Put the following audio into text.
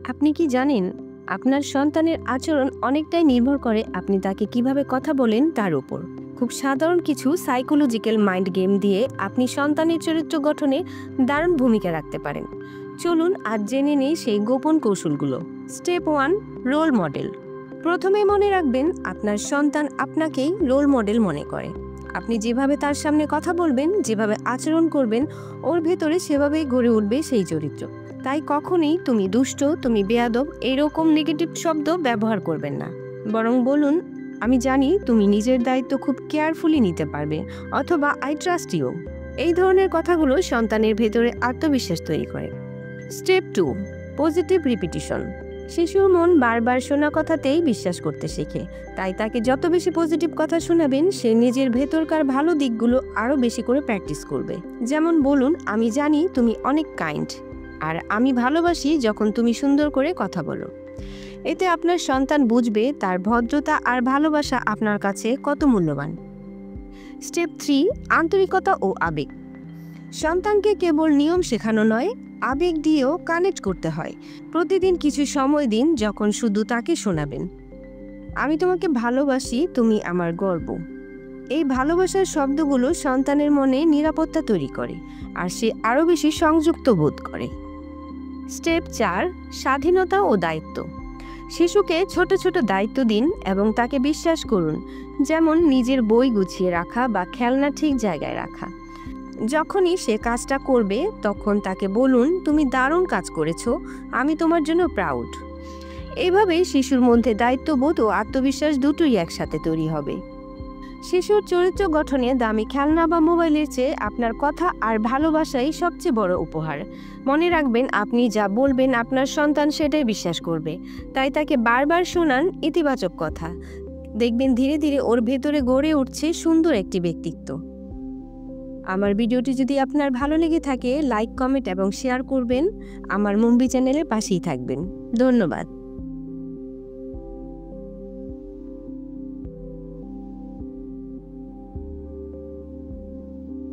আপনি কি জানেন আপনার সন্তানের আচরণ অনেকটাই নির্ভর করে আপনি তাকে কিভাবে কথা বলেন তার উপর। খুব সাধারণ কিছু সাইকোলজিক্যাল মাইন্ড গেম দিয়ে আপনি সন্তানের চরিত্র গঠনে দারুণ ভূমিকা রাখতে পারেন। চলুন আজ জেনে নিই সেই গোপন কৌশলগুলো। Step 1, role model. প্রথমে মনে রাখবেন আপনার সন্তান আপনাকেই রোল মডেল মনে করে। আপনি যেভাবে তার সামনে কথা বলবেন, যেভাবে আচরণ করবেন, ওর ভেতরে সেভাবেই গড়ে উঠবে সেই চরিত্র। তাই কখনোই তুমি দুষ্ট, তুমি বেয়াদব এইরকম নেগেটিভ শব্দ ব্যবহার করবেন না। বরং বলুন, আমি জানি তুমি নিজের দায়িত্ব খুব কেয়ারফুলি নিতে পারবে, অথবা আই ট্রাস্ট ইউ। এই ধরনের কথাগুলো সন্তানের ভেতরে আত্মবিশ্বাস তৈরি করে। Step 2, positive repetition. শিশুর মন বারবার শোনা কথাতেই বিশ্বাস করতে শেখে। তাই তাকে যত বেশি পজিটিভ কথা শোনাবেন, সে নিজের ভেতরকার ভালো দিকগুলো আরও বেশি করে প্র্যাকটিস করবে। যেমন বলুন, আমি জানি তুমি অনেক কাইন্ড, আর আমি ভালোবাসি যখন তুমি সুন্দর করে কথা বলো। এতে আপনার সন্তান বুঝবে তার ভদ্রতা আর ভালোবাসা আপনার কাছে কত মূল্যবান। স্টেপ 3, আন্তরিকতা ও আবেগ। সন্তানকে কেবল নিয়ম শেখানো নয়, আবেগ দিয়েও কানেক্ট করতে হয়। প্রতিদিন কিছু সময় দিন যখন শুধু তাকে শোনাবেন, আমি তোমাকে ভালোবাসি, তুমি আমার গর্ব। এই ভালোবাসার শব্দগুলো সন্তানের মনে নিরাপত্তা তৈরি করে, আর সে আরও বেশি সংযুক্ত বোধ করে। স্টেপ 4, স্বাধীনতা ও দায়িত্ব। শিশুকে ছোট ছোট দায়িত্ব দিন এবং তাকে বিশ্বাস করুন, যেমন নিজের বই গুছিয়ে রাখা বা খেলনা ঠিক জায়গায় রাখা। যখনই সে কাজটা করবে, তখন তাকে বলুন, তুমি দারুণ কাজ করেছো, আমি তোমার জন্য প্রাউড। এইভাবে শিশুর মধ্যে দায়িত্ববোধ ও আত্মবিশ্বাস দুটোই একসাথে তৈরি হবে। শিশুর চরিত্র গঠনে দামি খেলনা বা মোবাইলের চেয়ে আপনার কথা আর ভালোবাসাই সবচেয়ে বড় উপহার। মনে রাখবেন, আপনি যা বলবেন আপনার সন্তান সেটাই বিশ্বাস করবে। তাই তাকে বারবার শোনান ইতিবাচক কথা। দেখবেন ধীরে ধীরে ওর ভেতরে গড়ে উঠছে সুন্দর একটি ব্যক্তিত্ব। আমার ভিডিওটি যদি আপনার ভালো লেগে থাকে, লাইক, কমেন্ট এবং শেয়ার করবেন। আমার মুম্বি চ্যানেলের পাশেই থাকবেন। ধন্যবাদ।